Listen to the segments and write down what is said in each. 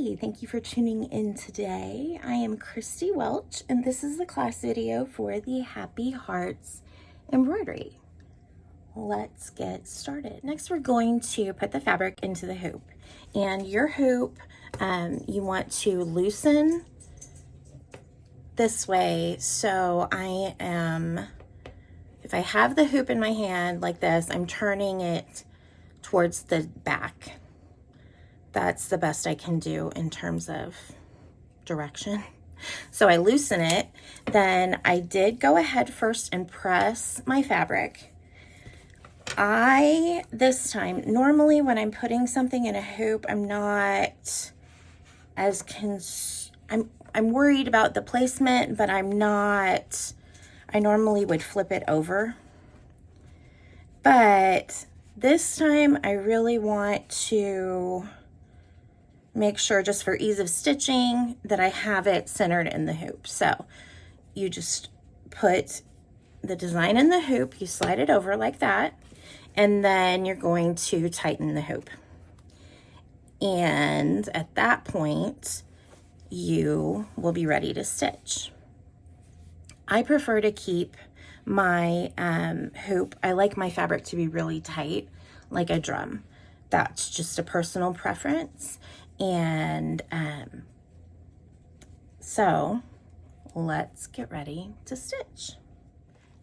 Hi, thank you for tuning in today. I am Christy Welch, and this is the class video for the Happy Hearts embroidery. Let's get started. Next, we're going to put the fabric into the hoop. And your hoop, you want to loosen this way. So if I have the hoop in my hand like this, I'm turning it towards the back. That's the best I can do in terms of direction. So I loosen it. Then I did go ahead first and press my fabric. This time, normally when I'm putting something in a hoop, I'm not as I'm worried about the placement, but I'm not. I normally would flip it over. But this time I really want to make sure, just for ease of stitching, that I have it centered in the hoop. So you just put the design in the hoop, you slide it over like that, and then you're going to tighten the hoop. And at that point, you will be ready to stitch. I prefer to keep my hoop, I like my fabric to be really tight, like a drum. That's just a personal preference. And so let's get ready to stitch.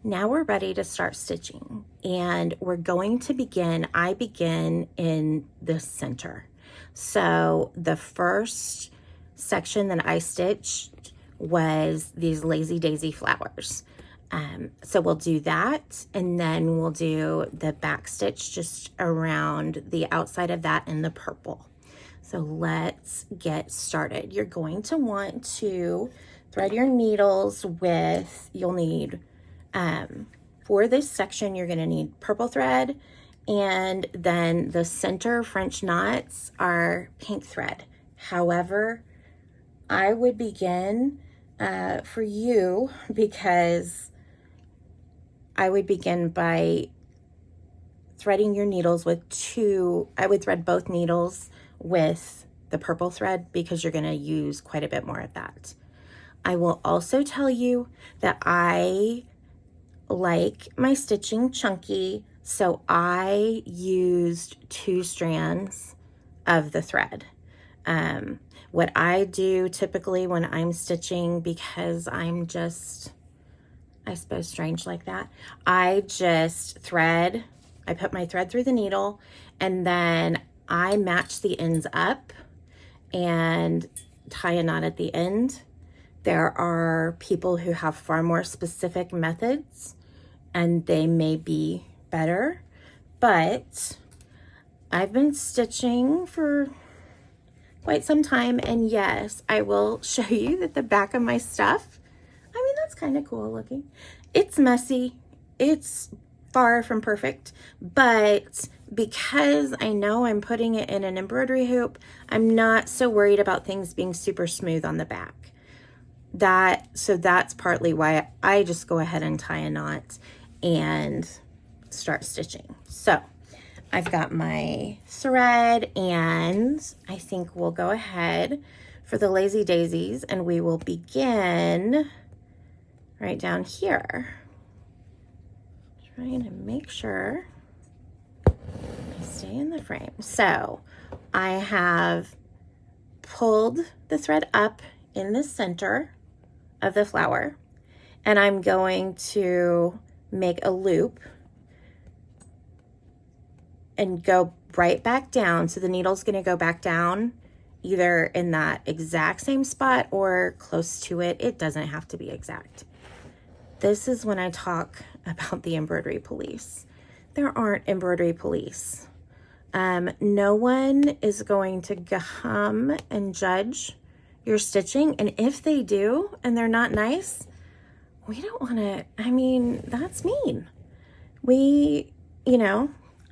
Now we're ready to start stitching, and we're going to begin. I begin in the center. So the first section that I stitched was these lazy daisy flowers. So we'll do that, and then we'll do the back stitch just around the outside of that in the purple. So let's get started. You're going to want to thread your needles with, you'll need, for this section, you're gonna need purple thread, and then the center French knots are pink thread. However, I would begin for you, because I would begin by threading your needles with I would thread both needles with the purple thread, because you're going to use quite a bit more of that. I will also tell you that I like my stitching chunky, so I used 2 strands of the thread. What I do typically when I'm stitching, because I'm just, I suppose, strange like that, I just thread, I put my thread through the needle, and then I match the ends up and tie a knot at the end. There are people who have far more specific methods, and they may be better, but I've been stitching for quite some time, and yes, I will show you that the back of my stuff, I mean, that's kind of cool looking. It's messy, it's far from perfect, but because I know I'm putting it in an embroidery hoop, I'm not so worried about things being super smooth on the back. So that's partly why I just go ahead and tie a knot and start stitching. So I've got my thread, and I think we'll go ahead for the lazy daisies, and we will begin right down here. Trying to make sure I stay in the frame. So I have pulled the thread up in the center of the flower, and I'm going to make a loop and go right back down. So the needle's going to go back down either in that exact same spot or close to it. It doesn't have to be exact. This is when I talk about the embroidery police. There aren't embroidery police. No one is going to come and judge your stitching, and if they do and they're not nice, we don't want to, I mean, that's mean.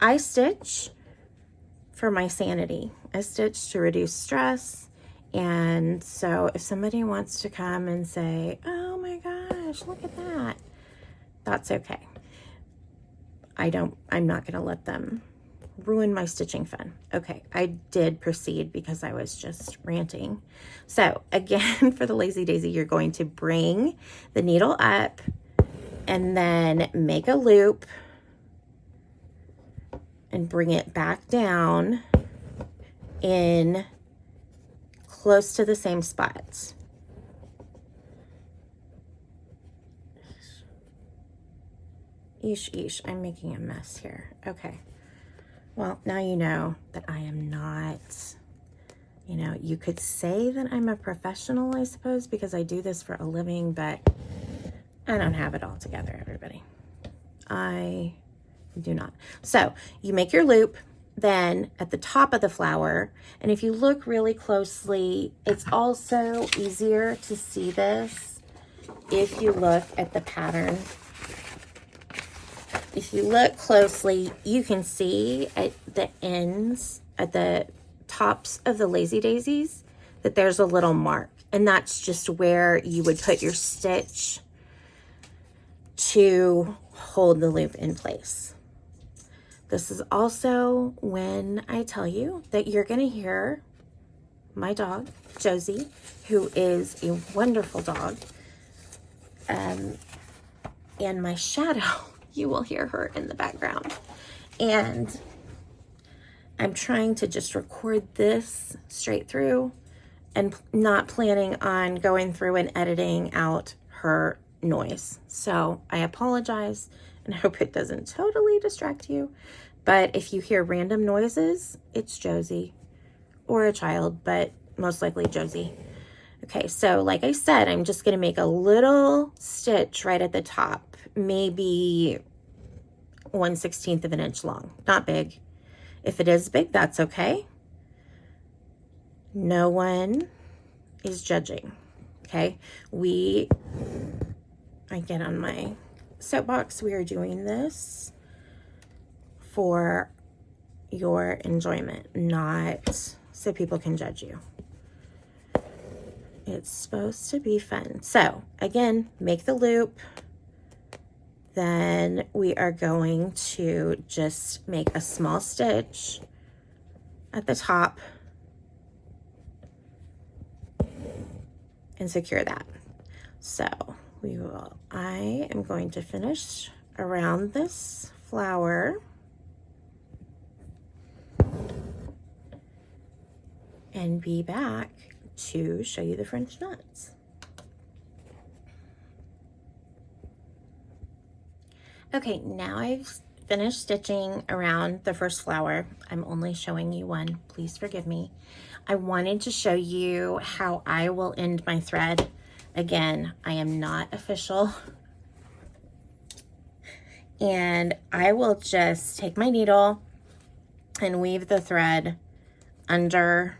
I stitch for my sanity. I stitch to reduce stress, and so if somebody wants to come and say, oh my gosh, look at that, that's okay. I'm not going to let them ruin my stitching fun. Okay, I did proceed because I was just ranting. So again, for the Lazy Daisy, you're going to bring the needle up and then make a loop and bring it back down in close to the same spots. Eesh, I'm making a mess here. Okay. Well, now you know that I am not, you know, you could say that I'm a professional, I suppose, because I do this for a living, but I don't have it all together, everybody. I do not. So you make your loop then at the top of the flower, and if you look really closely, it's also easier to see this if you look at the pattern. If you look closely, you can see at the ends, at the tops of the Lazy Daisies, that there's a little mark, and that's just where you would put your stitch to hold the loop in place. This is also when I tell you that you're going to hear my dog, Josie, who is a wonderful dog, and my shadow. You will hear her in the background. And I'm trying to just record this straight through and not planning on going through and editing out her noise. So I apologize and hope it doesn't totally distract you. But if you hear random noises, it's Josie or a child, but most likely Josie. Okay, so like I said, I'm just going to make a little stitch right at the top, maybe 1/16 of an inch long. Not big. If it is big, that's okay. No one is judging. Okay, I get on my soapbox. We are doing this for your enjoyment, not so people can judge you. It's supposed to be fun. So again, make the loop. Then we are going to just make a small stitch at the top and secure that. So I am going to finish around this flower and be back to show you the French knots. Okay, now I've finished stitching around the first flower. I'm only showing you one, please forgive me. I wanted to show you how I will end my thread. Again, I am not official. And I will just take my needle and weave the thread under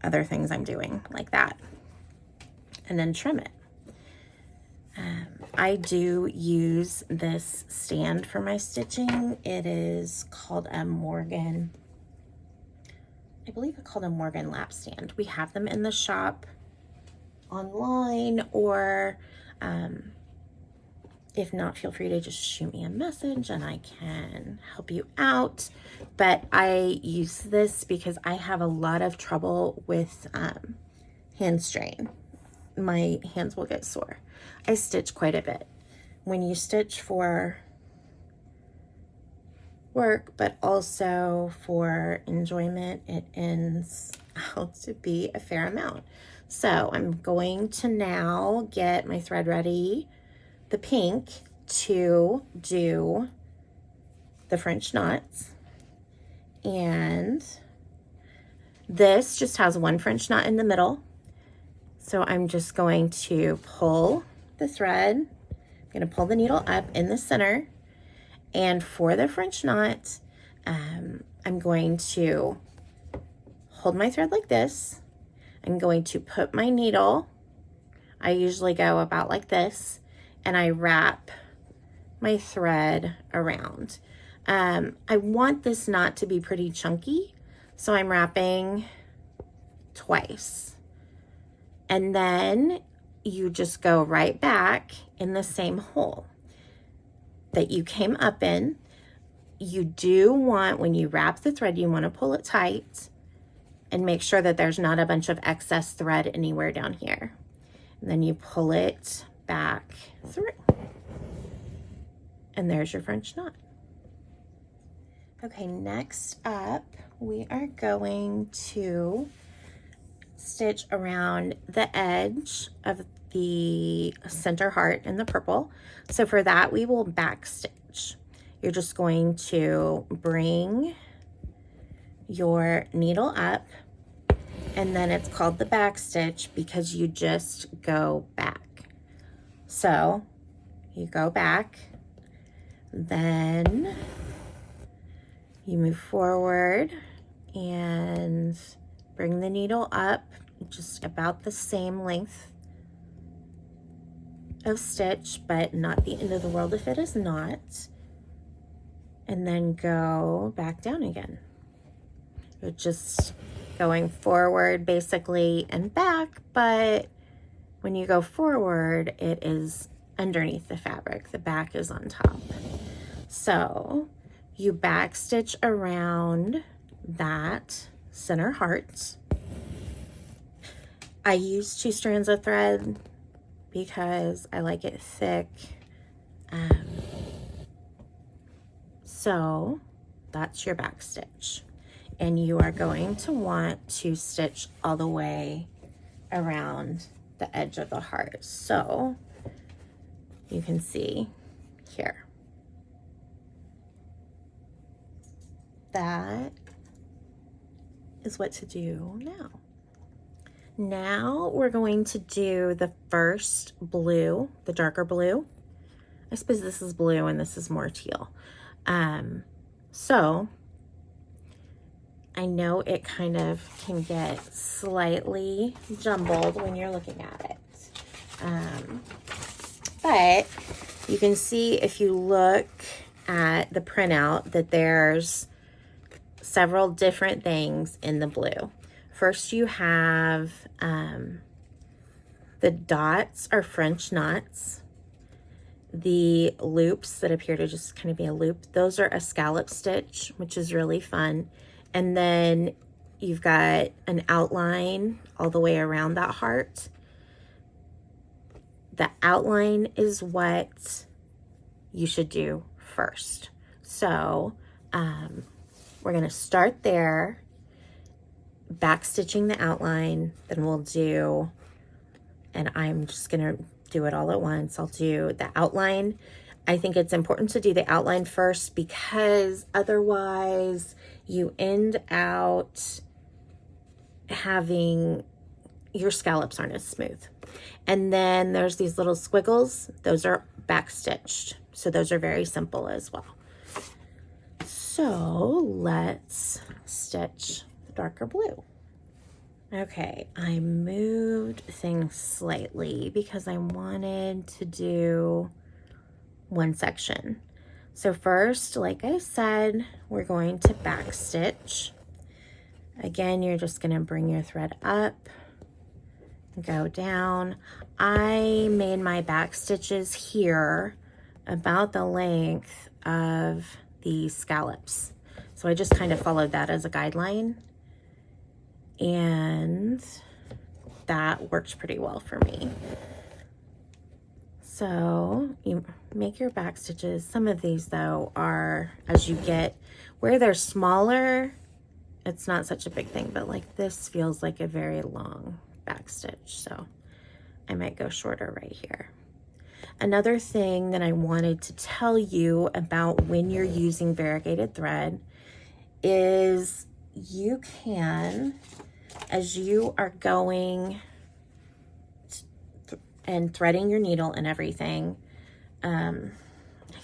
other things I'm doing, like that, and then trim it. I do use this stand for my stitching. It is called a Morgan, I believe it's called a Morgan lap stand. We have them in the shop online, or if not, feel free to just shoot me a message and I can help you out. But I use this because I have a lot of trouble with hand strain. My hands will get sore. I stitch quite a bit. When you stitch for work, but also for enjoyment, it ends out to be a fair amount. So I'm going to now get my thread ready, the pink, to do the French knots. And this just has one French knot in the middle. So I'm just going to pull the thread. I'm going to pull the needle up in the center. And for the French knot, I'm going to hold my thread like this. I'm going to put my needle, I usually go about like this, and I wrap my thread around. I want this knot to be pretty chunky, so I'm wrapping twice. And then you just go right back in the same hole that you came up in. you do want, when you wrap the thread, you want to pull it tight and make sure that there's not a bunch of excess thread anywhere down here. And then you pull it back through. And there's your French knot. Okay, next up, we are going to stitch around the edge of the center heart in the purple. So for that, we will back stitch. You're just going to bring your needle up, and then it's called the back stitch because you just go back. So you go back, then you move forward and bring the needle up just about the same length of stitch, but not the end of the world if it is not. And then go back down again. You're just going forward basically and back, but when you go forward, it is underneath the fabric. The back is on top. So you back stitch around that center heart. I use 2 strands of thread because I like it thick. So that's your back stitch. And you are going to want to stitch all the way around the edge of the heart. So you can see here. That is what to do now. Now we're going to do the first blue, the darker blue. I suppose this is blue and this is more teal. So I know it kind of can get slightly jumbled when you're looking at it. But you can see if you look at the printout that there's several different things in the blue. First you have the dots are French knots. The loops that appear to just kind of be a loop, those are a scallop stitch, which is really fun. And then you've got an outline all the way around that heart. The outline is what you should do first. So we're going to start there, back stitching the outline, then we'll do, and I'm just going to do it all at once. I'll do the outline. I think it's important to do the outline first because otherwise you end out having your scallops aren't as smooth. And then there's these little squiggles. Those are back stitched. So those are very simple as well. So let's stitch the darker blue. Okay, I moved things slightly because I wanted to do one section. So first, like I said, we're going to back stitch. Again, you're just going to bring your thread up, go down. I made my back stitches here about the length of the scallops. So I just kind of followed that as a guideline. And that worked pretty well for me. So you make your back stitches. Some of these though are, as you get where they're smaller, it's not such a big thing, but like this feels like a very long back stitch. So I might go shorter right here. Another thing that I wanted to tell you about when you're using variegated thread is you can, as you are going and threading your needle and everything, I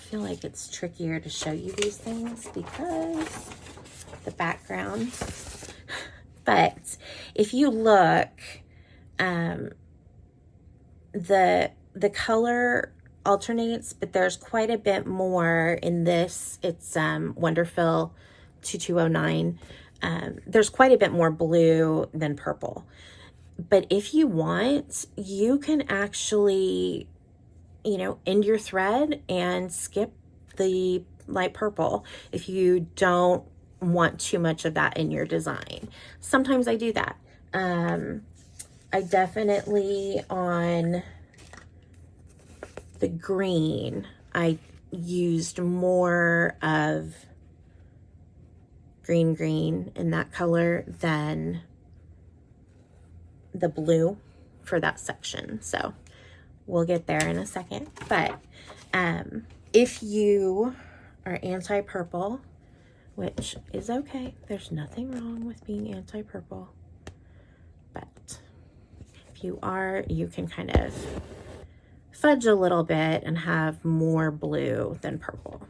feel like it's trickier to show you these things because the background. But if you look, the color alternates, but there's quite a bit more in this. It's Wonderfill 2209. There's quite a bit more blue than purple. But if you want, you can actually, end your thread and skip the light purple if you don't want too much of that in your design. Sometimes I do that. I definitely, on the green, I used more of green in that color than the blue for that section. So we'll get there in a second. But if you are anti-purple, which is okay, there's nothing wrong with being anti-purple, but if you are, you can kind of fudge a little bit and have more blue than purple.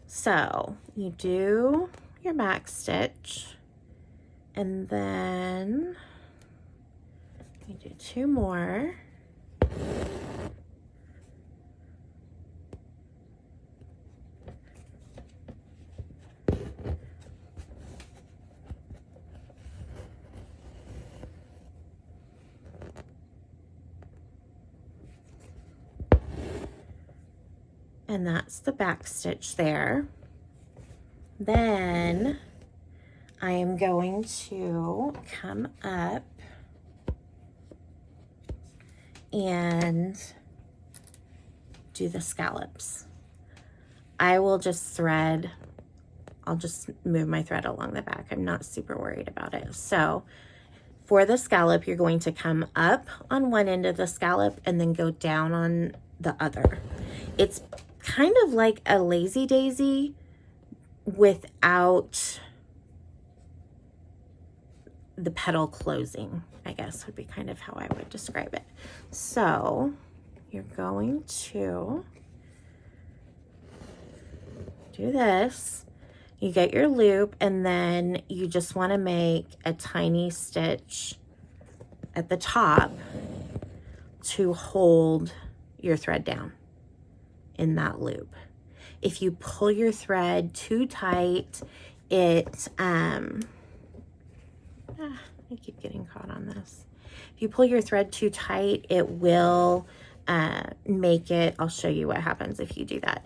So you do your back stitch, and then you do 2 more. And that's the back stitch there. Then I am going to come up and do the scallops. I will just thread, I'll just move my thread along the back. I'm not super worried about it. So for the scallop, you're going to come up on one end of the scallop and then go down on the other. It's kind of like a lazy daisy without the petal closing, I guess would be kind of how I would describe it. So you're going to do this. You get your loop, and then you just want to make a tiny stitch at the top to hold your thread down in that loop. If you pull your thread too tight, it I keep getting caught on this. If you pull your thread too tight, it will make it, I'll show you what happens if you do that.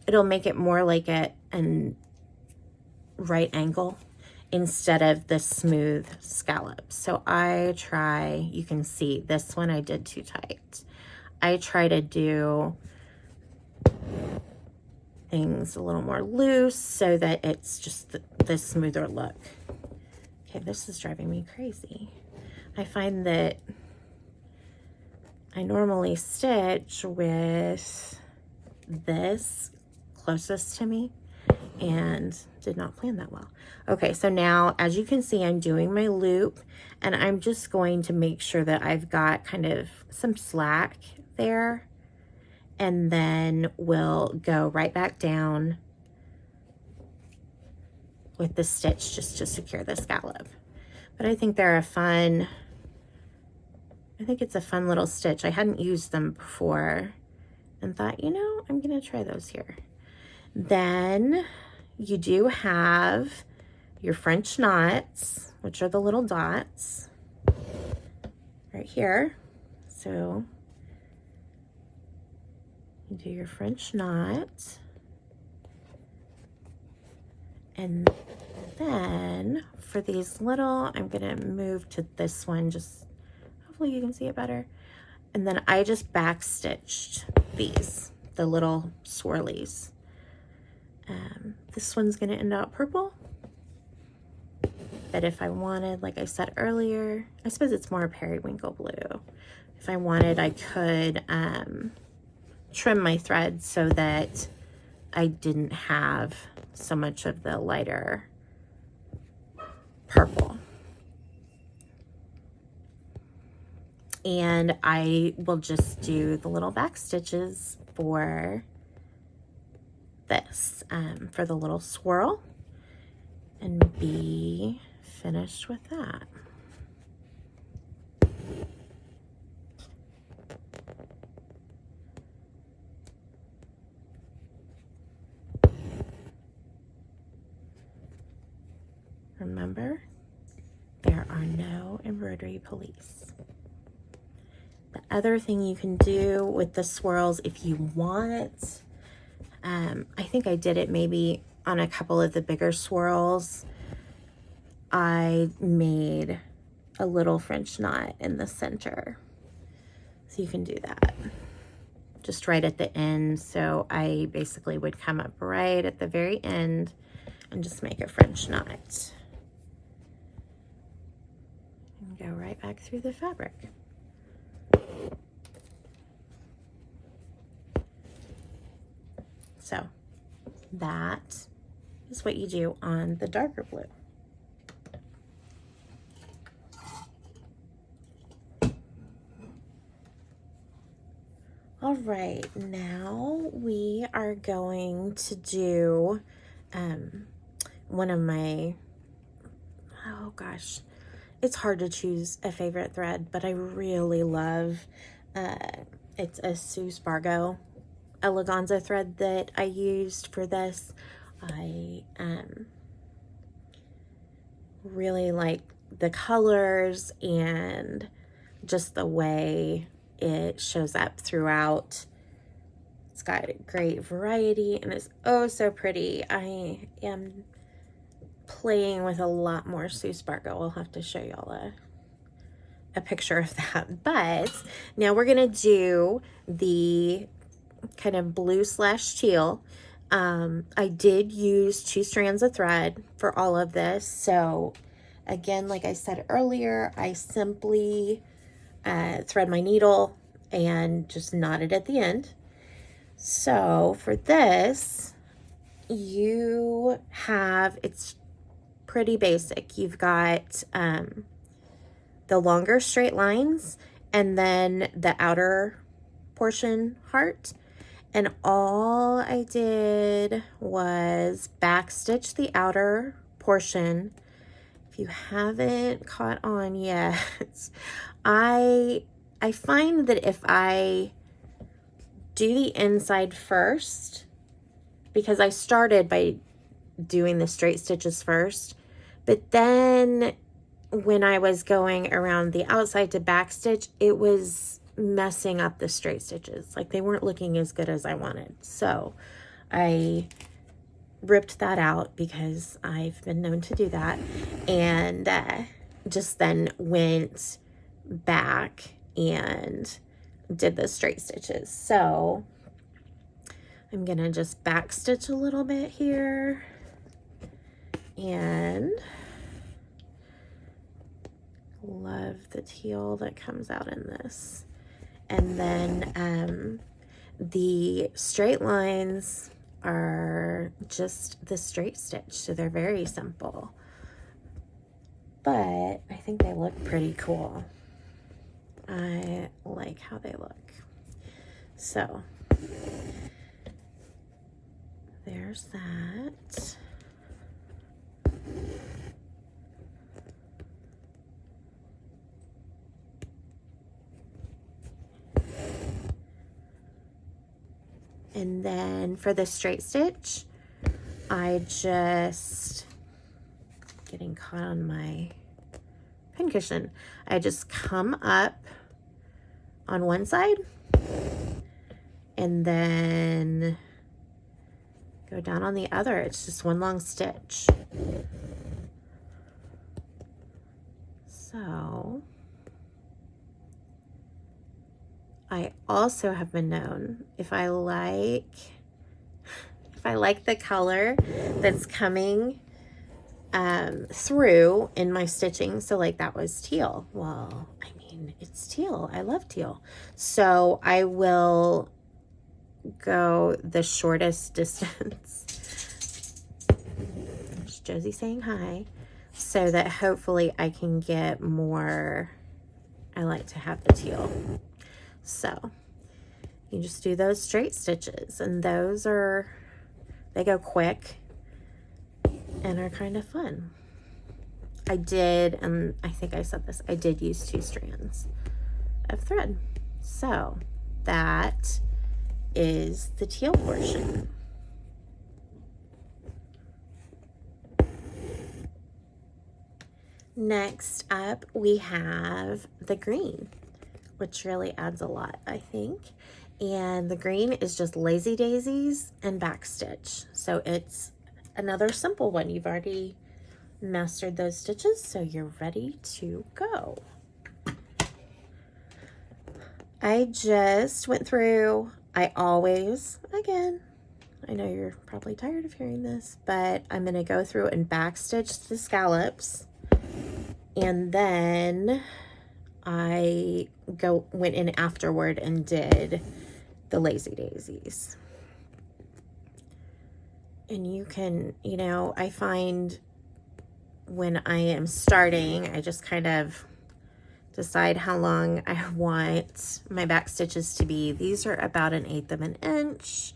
It'll make it more like an right angle instead of the smooth scallop. So I try, you can see this one I did too tight. I try to do things a little more loose so that it's just the smoother look. Okay, this is driving me crazy. I find that I normally stitch with this closest to me and did not plan that well. Okay, so now as you can see, I'm doing my loop, and I'm just going to make sure that I've got kind of some slack there, and then we'll go right back down with the stitch just to secure the scallop. But I think they're a fun, I think it's a fun little stitch. I hadn't used them before and thought, you know, I'm gonna try those here. Then you do have your French knots, which are the little dots right here. So you do your French knot, and then for these little, I'm gonna move to this one, just hopefully you can see it better. And then I just back stitched these, the little swirlies. This one's gonna end up purple, but if I wanted, like I said earlier, I suppose it's more periwinkle blue. If I wanted, I could trim my thread so that I didn't have so much of the lighter purple. And I will just do the little back stitches for this, for the little swirl, and be finished with that. Remember, there are no embroidery police. The other thing you can do with the swirls, if you want I think I did it maybe on a couple of the bigger swirls. I made a little French knot in the center. So you can do that just right at the end. So I basically would come up right at the very end and just make a French knot. And go right back through the fabric. So that is what you do on the darker blue. All right, now we are going to do one of my, oh gosh, it's hard to choose a favorite thread, but I really love, it's a Sue Spargo eleganza thread that I used for this. I really like the colors and just the way it shows up throughout. It's got a great variety and it's oh so pretty. I am playing with a lot more Sue Spargo. I'll have to show y'all a picture of that. But now we're gonna do the kind of blue slash teal. I did use 2 strands of thread for all of this. So again, like I said earlier, I simply thread my needle and just knot it at the end. So for this, you have, it's pretty basic. You've got the longer straight lines and then the outer portion heart. And all I did was backstitch the outer portion. If you haven't caught on yet, I find that if I do the inside first, because I started by doing the straight stitches first, but then when I was going around the outside to backstitch, it was messing up the straight stitches. Like they weren't looking as good as I wanted. So I ripped that out because I've been known to do that, and just then went back and did the straight stitches. So I'm gonna just back stitch a little bit here, and love the teal that comes out in this. And then the straight lines are just the straight stitch, so they're very simple, but I think they look pretty cool. I like how they look. So there's that. And then for the straight stitch, I just, getting caught on my pincushion, I just come up on one side and then go down on the other. It's just one long stitch. So I also have been known, if I like the color that's coming through in my stitching, so like that was teal. Well, I mean, it's teal. I love teal. So I will go the shortest distance. There's Josie saying hi. So that hopefully I can get more. I like to have the teal. So you just do those straight stitches, and those are, they go quick and are kind of fun. I did, and I think I said this, I did use 2 strands of thread. So that is the teal portion. Next up, we have the green, which really adds a lot, I think. And the green is just Lazy Daisies and backstitch. So it's another simple one. You've already mastered those stitches, so you're ready to go. I just went through, I always, again, I know you're probably tired of hearing this, but I'm going to go through and backstitch the scallops, and then I went in afterward and did the Lazy Daisies. And you can, you know, I find when I am starting, I just kind of decide how long I want my back stitches to be. These are about 1/8 of an inch,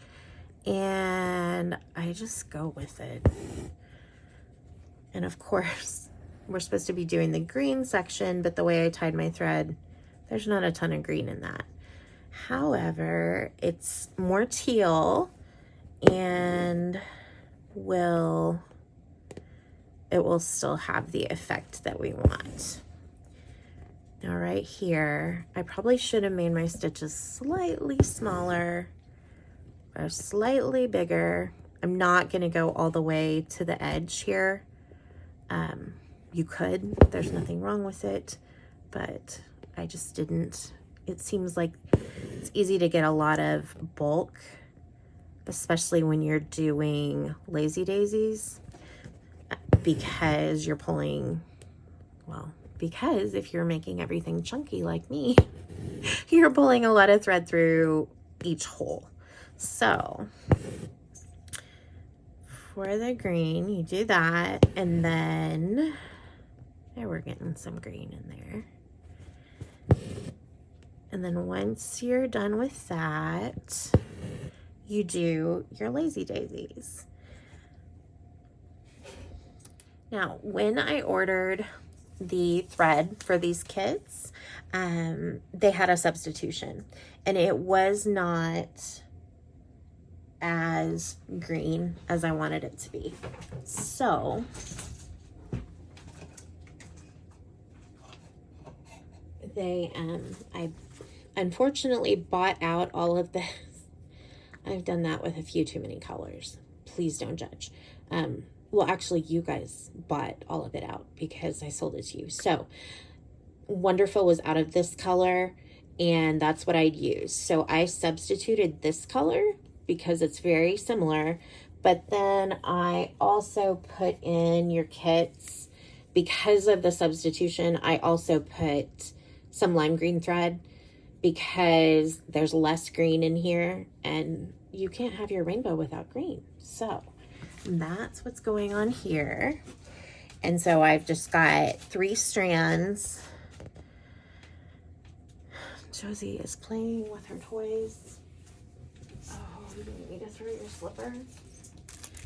and I just go with it. And of course, we're supposed to be doing the green section, but the way I tied my thread, there's not a ton of green in that. However, it's more teal, and it will still have the effect that we want. Now right here, I probably should have made my stitches slightly smaller or slightly bigger. I'm not going to go all the way to the edge here. You could, there's nothing wrong with it, but I just didn't. It seems like it's easy to get a lot of bulk, especially when you're doing Lazy Daisies, because you're pulling, well, because if you're making everything chunky like me, you're pulling a lot of thread through each hole. So for the green, you do that, and then there, we're getting some green in there. And then once you're done with that, you do your Lazy Daisies. Now, when I ordered the thread for these kits, they had a substitution, and it was not as green as I wanted it to be. So I unfortunately bought out all of this. I've done that with a few too many colors. Please don't judge. Well, actually, you guys bought all of it out because I sold it to you. So Wonderful was out of this color, and that's what I'd use. So I substituted this color because it's very similar, but then I also put in your kits, because of the substitution, I also put some lime green thread because there's less green in here, and you can't have your rainbow without green. So that's what's going on here. And so I've just got 3 strands. Josie is playing with her toys. Oh, you need me to throw your slipper?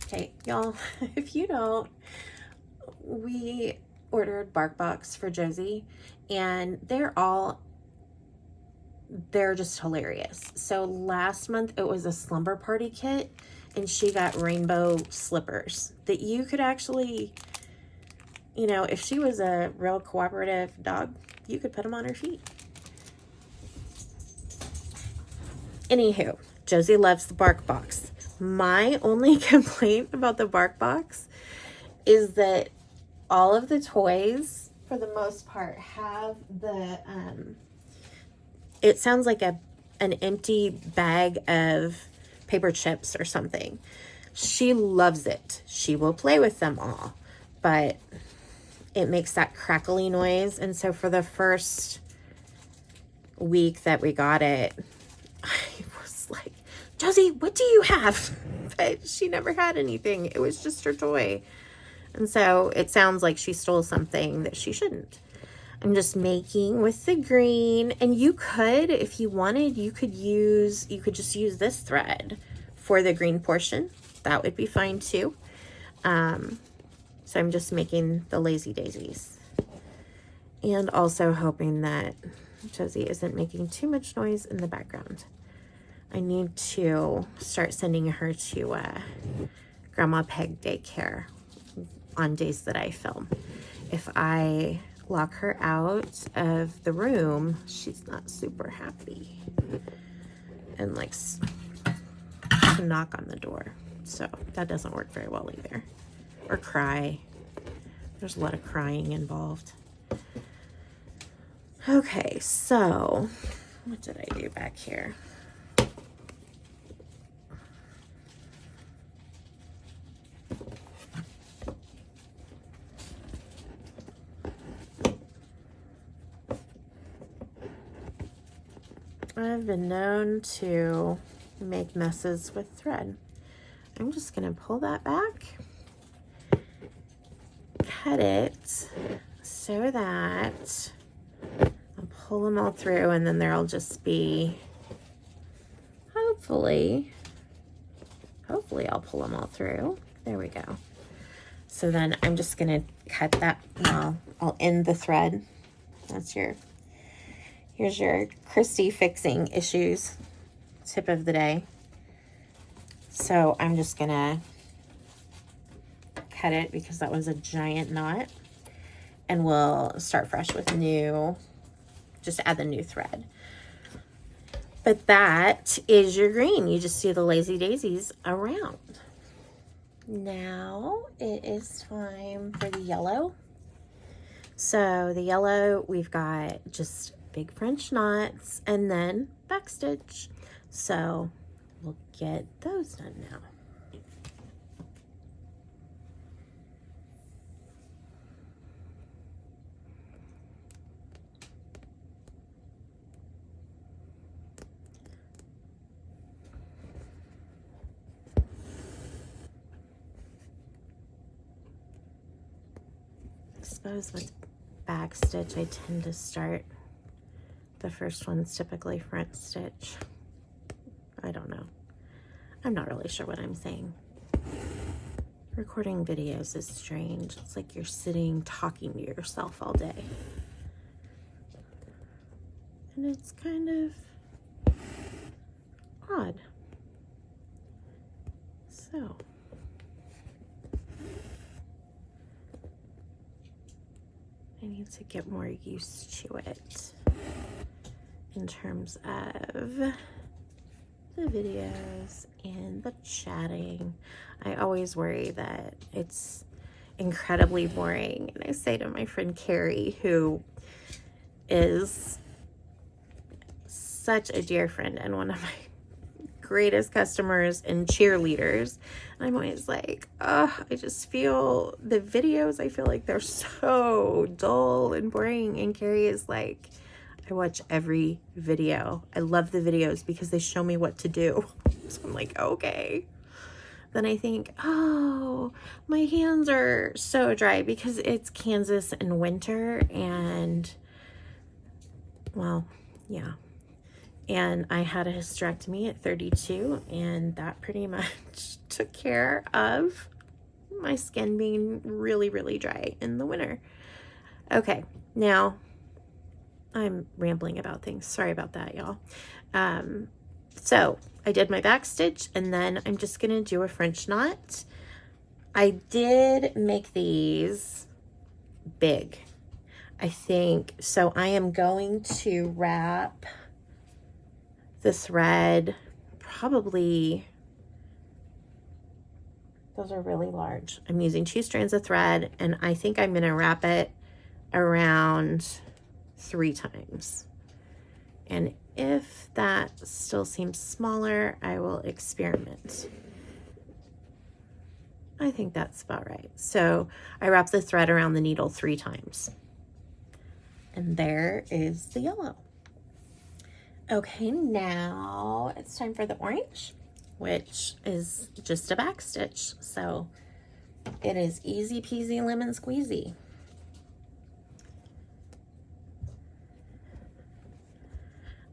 Okay, y'all, if you don't, we ordered Bark Box for Josie, and they're just hilarious. So last month it was a slumber party kit, and she got rainbow slippers that you could actually, you know, if she was a real cooperative dog, you could put them on her feet. Anywho, Josie loves the Bark Box. My only complaint about the Bark Box is that all of the toys, for the most part, have the, it sounds like an empty bag of paper chips or something. She loves it. She will play with them all, but it makes that crackly noise. And so for the first week that we got it, I was like, Josie, what do you have? But she never had anything. It was just her toy. And so it sounds like she stole something that she shouldn't. I'm just making with the green, and you could, if you wanted, you could just use this thread for the green portion. That would be fine too. So I'm just making the Lazy Daisies, and also hoping that Josie isn't making too much noise in the background. I need to start sending her to Grandma Peg daycare on days that I film. If I lock her out of the room, she's not super happy. and like knock on the door. So that doesn't work very well either. Or cry. There's a lot of crying involved. Okay, so what did I do back here? I've been known to make messes with thread. I'm just going to pull that back, cut it so that I'll pull them all through, and then there'll just be, hopefully I'll pull them all through. There we go. So then I'm just going to cut that. Well, I'll end the thread. Here's your Christy fixing issues tip of the day. So I'm just gonna cut it because that was a giant knot, and we'll start fresh with just add the new thread. But that is your green. You just do the lazy daisies around. Now it is time for the yellow. So the yellow, we've got just big French knots and then backstitch. So we'll get those done now. I suppose with backstitch, I tend to start, the first one's typically front stitch. I don't know. I'm not really sure what I'm saying. Recording videos is strange. It's like you're sitting talking to yourself all day. And it's kind of odd. So. I need to get more used to it in terms of the videos and the chatting. I always worry that it's incredibly boring. And I say to my friend Carrie, who is such a dear friend and one of my greatest customers and cheerleaders, I'm always like, oh, I just feel the videos, I feel like they're so dull and boring. And Carrie is like, I watch every video. I love the videos because they show me what to do. So I'm like, okay. Then I think, oh, my hands are so dry because it's Kansas in winter, and well, yeah. And I had a hysterectomy at 32, and that pretty much took care of my skin being really, really dry in the winter. Okay, now I'm rambling about things. Sorry about that, y'all. So I did my back stitch, and then I'm just gonna do a French knot. I did make these big, I think. So I am going to wrap the thread, probably, those are really large. I'm using 2 strands of thread, and I think I'm gonna wrap it around 3 times. And if that still seems smaller, I will experiment. I think that's about right. So I wrap the thread around the needle 3 times. And there is the yellow. Okay, now it's time for the orange, which is just a back stitch. So it is easy peasy lemon squeezy.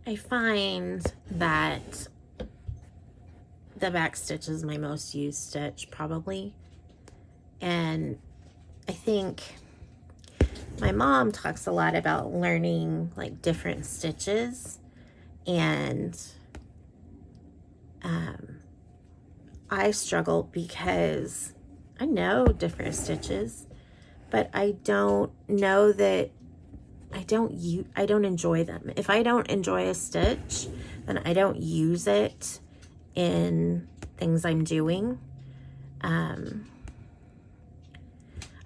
I find that the back stitch is my most used stitch probably. And I think my mom talks a lot about learning like different stitches, and I struggle because I know different stitches, but I don't know that I don't enjoy them. If I don't enjoy a stitch, and I don't use it in things I'm doing.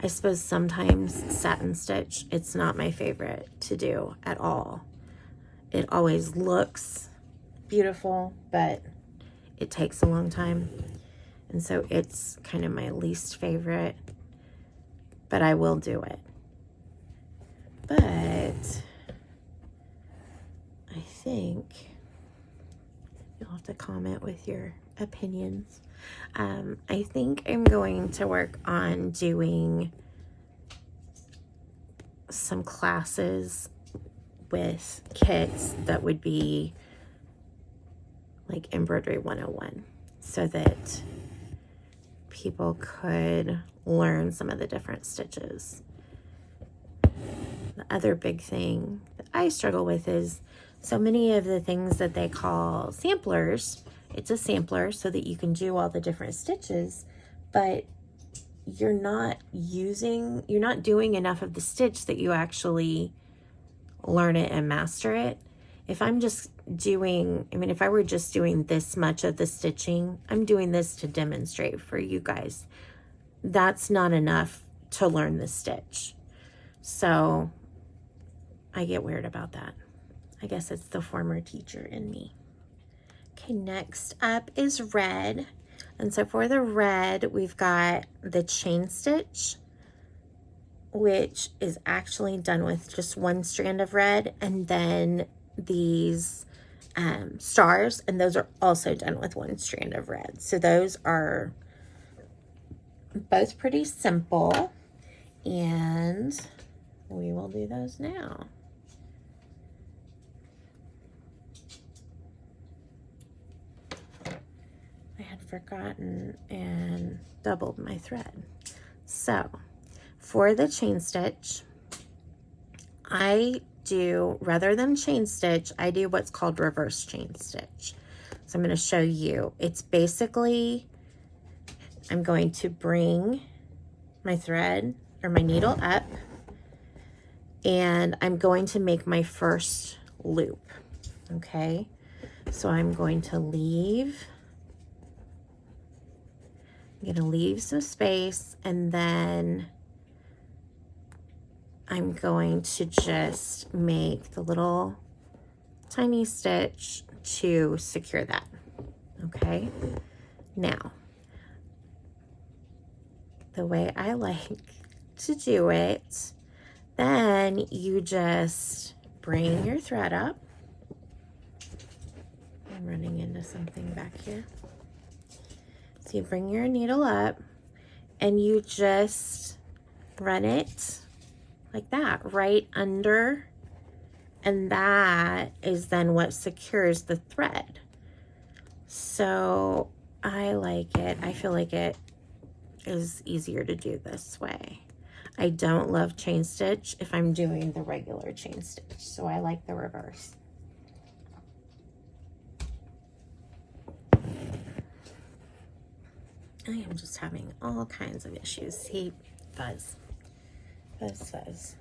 I suppose sometimes satin stitch, it's not my favorite to do at all. It always looks beautiful, but it takes a long time. And so it's kind of my least favorite, but I will do it. But I think you'll have to comment with your opinions. I think I'm going to work on doing some classes with kits that would be like Embroidery 101, so that people could learn some of the different stitches. The other big thing that I struggle with is so many of the things that they call samplers. It's a sampler so that you can do all the different stitches, but you're not doing enough of the stitch that you actually learn it and master it. If I'm just doing, if I were just doing this much of the stitching, I'm doing this to demonstrate for you guys. That's not enough to learn the stitch. So I get weird about that. I guess it's the former teacher in me. Okay, next up is red. And so for the red, we've got the chain stitch, which is actually done with just one strand of red, and then these stars, and those are also done with one strand of red. So those are both pretty simple, and we will do those now. I had forgotten and doubled my thread. So for the chain stitch, I do, rather than chain stitch, I do what's called reverse chain stitch. So I'm going to show you. It's basically, I'm going to bring my thread or my needle up, and I'm going to make my first loop. Okay, so I'm going to leave some space, and then I'm going to just make the little tiny stitch to secure that. Okay, now the way I like to do it, then you just bring your thread up. I'm running into something back here. So you bring your needle up and you just run it like that, right under, and that is then what secures the thread. So I like it. I feel like it is easier to do this way. I don't love chain stitch if I'm doing the regular chain stitch, so I like the reverse. I am just having all kinds of issues. See, fuzz, fuzz, fuzz.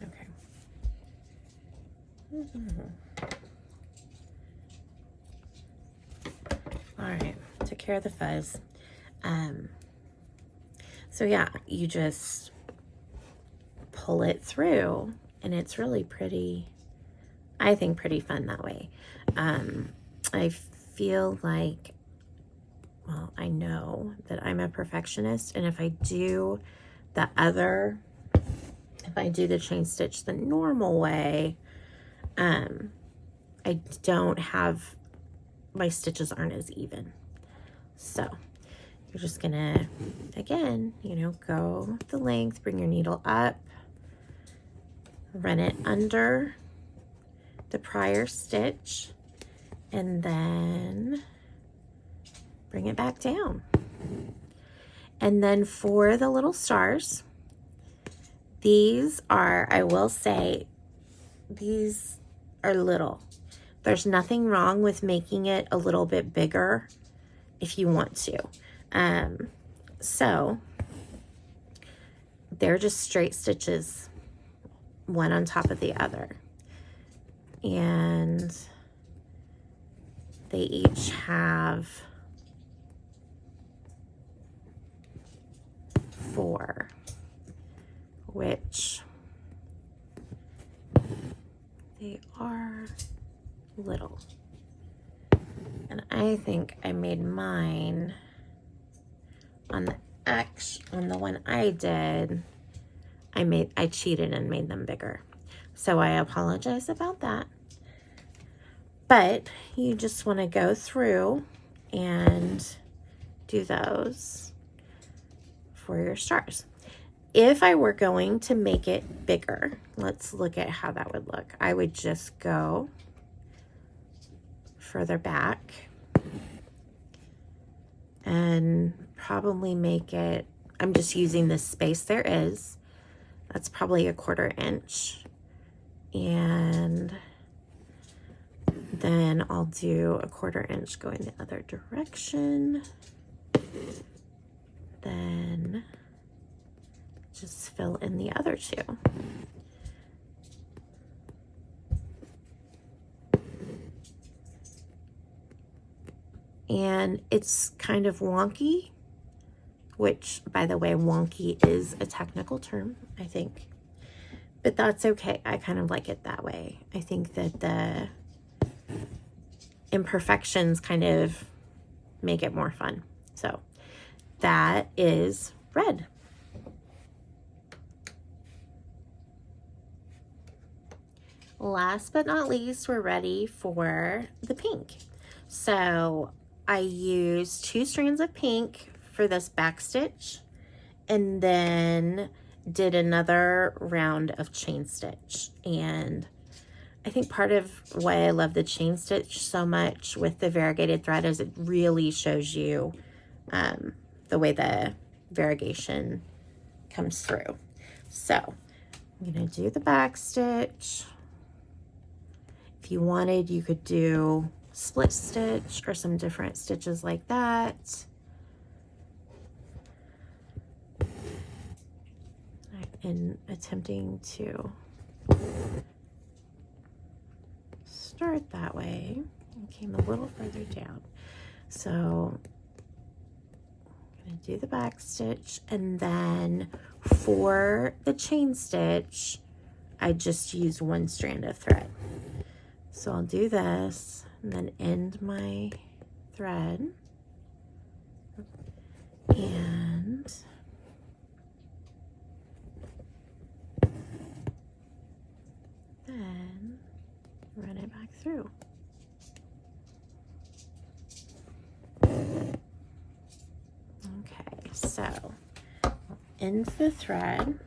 Okay. All right, took care of the fuzz. So yeah, you just pull it through, and it's really pretty, I think pretty fun that way. I feel like, well, I know that I'm a perfectionist, and if I do the chain stitch the normal way, I don't have, my stitches aren't as even. So you're just gonna, again, go the length, bring your needle up, run it under the prior stitch, and then bring it back down. And then for the little stars, these are, I will say, these are little. There's nothing wrong with making it a little bit bigger if you want to. So they're just straight stitches one on top of the other. And they each have 4, which they are little. And I think I made mine on the one I did, I cheated and made them bigger. So I apologize about that. But you just want to go through and do those for your stars. If I were going to make it bigger, let's look at how that would look. I would just go further back and probably make it, I'm just using this space there is. That's probably a 1/4 inch. And then I'll do a 1/4 inch going the other direction. Then just fill in the other 2. And it's kind of wonky, which, by the way, wonky is a technical term, I think. But that's okay. I kind of like it that way. I think that the imperfections kind of make it more fun. So that is red. Last but not least, we're ready for the pink. So I used 2 strands of pink for this back stitch, and then did another round of chain stitch. And I think part of why I love the chain stitch so much with the variegated thread is it really shows you the way the variegation comes through. So I'm going to do the back stitch. If you wanted, you could do split stitch or some different stitches like that. In attempting to start that way, I came a little further down. So I'm going to do the back stitch, and then for the chain stitch, I just use 1 strand of thread. So I'll do this and then end my thread, and then run it back through. Okay, so I'll end the thread.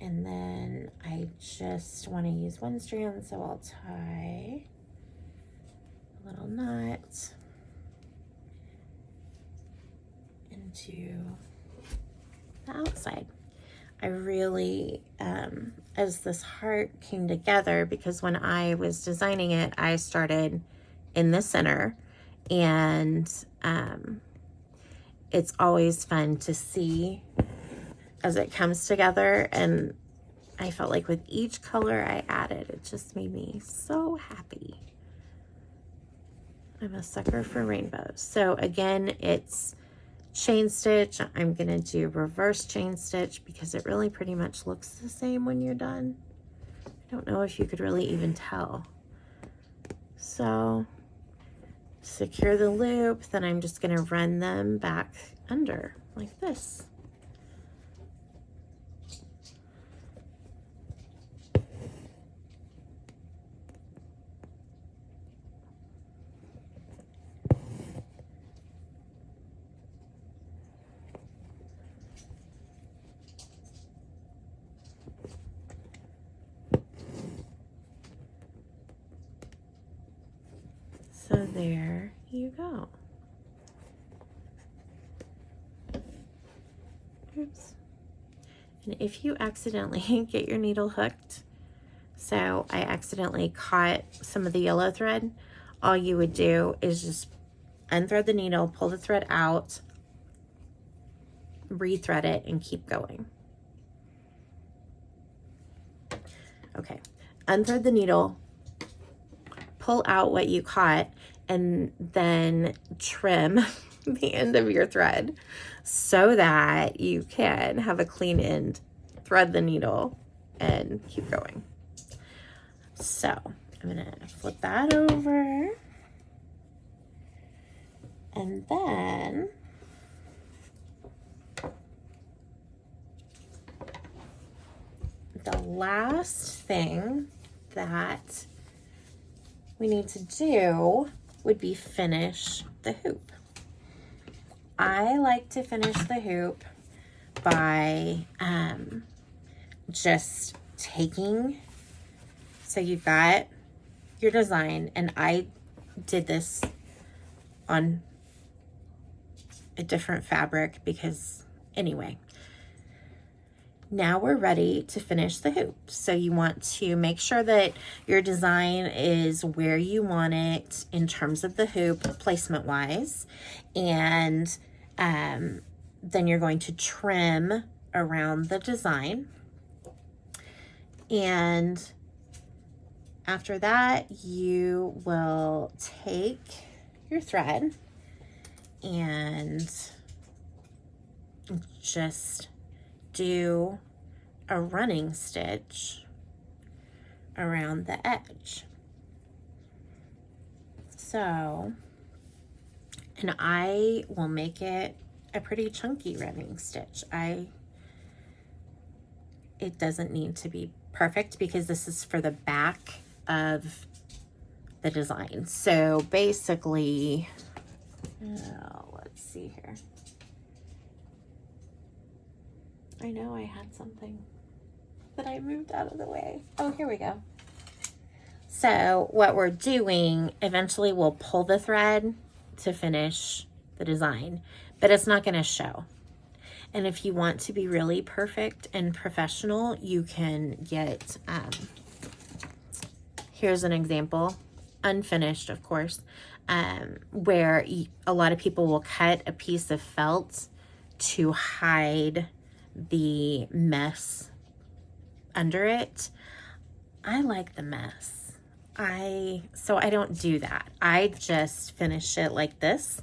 And then I just want to use 1 strand, so I'll tie a little knot into the outside. I really, as this heart came together, because when I was designing it, I started in the center, and it's always fun to see as it comes together. And I felt like with each color I added, it just made me so happy. I'm a sucker for rainbows. So again, it's chain stitch. I'm gonna do reverse chain stitch because it really pretty much looks the same when you're done. I don't know if you could really even tell. So secure the loop, then I'm just gonna run them back under like this. So there you go. Oops. And if you accidentally get your needle hooked, So I accidentally caught some of the yellow thread. All you would do is just unthread the needle, pull the thread out, rethread it, and keep going. Okay, unthread the needle, pull out what you caught, and then trim the end of your thread so that you can have a clean end, thread the needle, and keep going. So I'm gonna flip that over, and then the last thing that we need to do would be finish the hoop. I like to finish the hoop by just taking, so you've got your design, and I did this on a different fabric because anyway. Now we're ready to finish the hoop. So you want to make sure that your design is where you want it in terms of the hoop placement wise. And then you're going to trim around the design. And after that, you will take your thread and just do a running stitch around the edge. So, and I will make it a pretty chunky running stitch. It doesn't need to be perfect because this is for the back of the design. So basically, let's see here. I know I had something that I moved out of the way. Oh, here we go. So what we're doing, eventually we'll pull the thread to finish the design, but it's not going to show. And if you want to be really perfect and professional, you can get, here's an example, unfinished, of course, where a lot of people will cut a piece of felt to hide the mess under it. I like the mess. So I don't do that. I just finish it like this.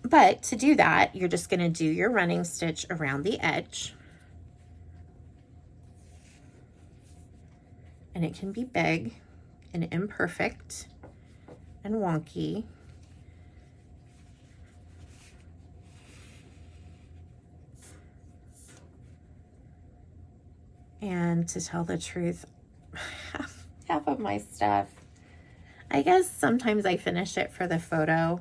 But to do that, you're just going to do your running stitch around the edge. And it can be big and imperfect and wonky. And to tell the truth, half of my stuff, I guess sometimes I finish it for the photo.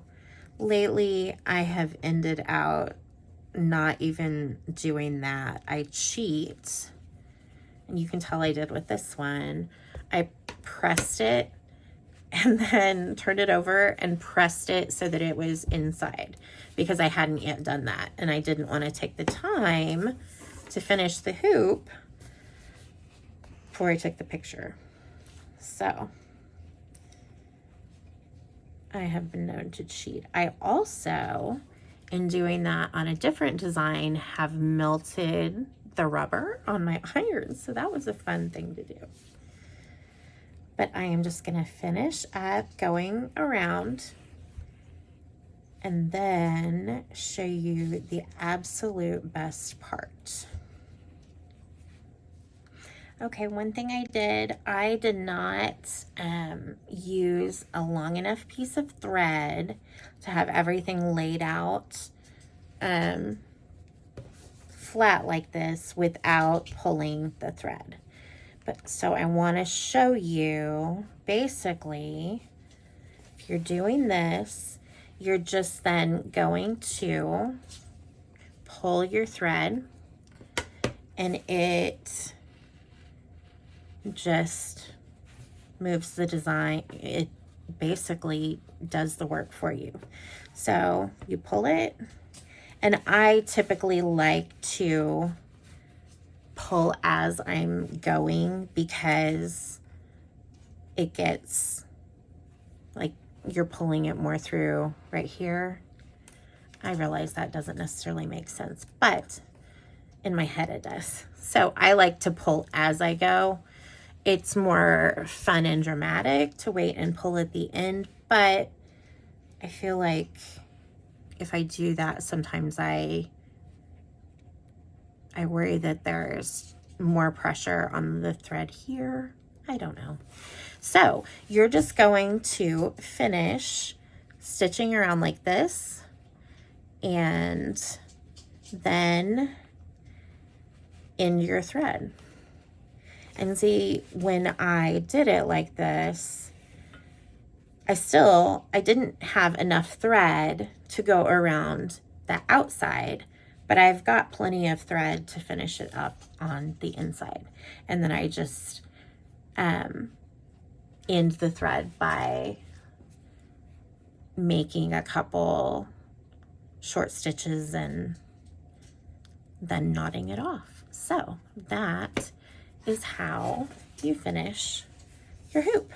Lately, I have ended out not even doing that. I cheat, and you can tell I did with this one. I pressed it and then turned it over and pressed it so that it was inside because I hadn't yet done that, and I didn't want to take the time to finish the hoop before I took the picture. So I have been known to cheat. I also, in doing that on a different design, have melted the rubber on my iron. So that was a fun thing to do. But I am just going to finish up going around and then show you the absolute best part. Okay, one thing I did not use a long enough piece of thread to have everything laid out flat like this without pulling the thread. But so I want to show you, basically, if you're doing this, you're just then going to pull your thread, and it just moves the design. It basically does the work for you. So you pull it, and I typically like to pull as I'm going because it gets like you're pulling it more through right here. I realize that doesn't necessarily make sense, but in my head it does. So I like to pull as I go. It's more fun and dramatic to wait and pull at the end, but I feel like if I do that, sometimes I worry that there's more pressure on the thread here. I don't know. So you're just going to finish stitching around like this, and then end your thread. And see, when I did it like this, I didn't have enough thread to go around the outside, but I've got plenty of thread to finish it up on the inside. And then I just end the thread by making a couple short stitches and then knotting it off. So that is how you finish your hoop.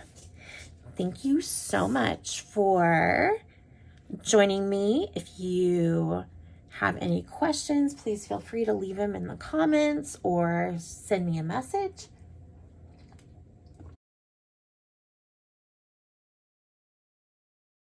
Thank you so much for joining me. If you have any questions, please feel free to leave them in the comments or send me a message.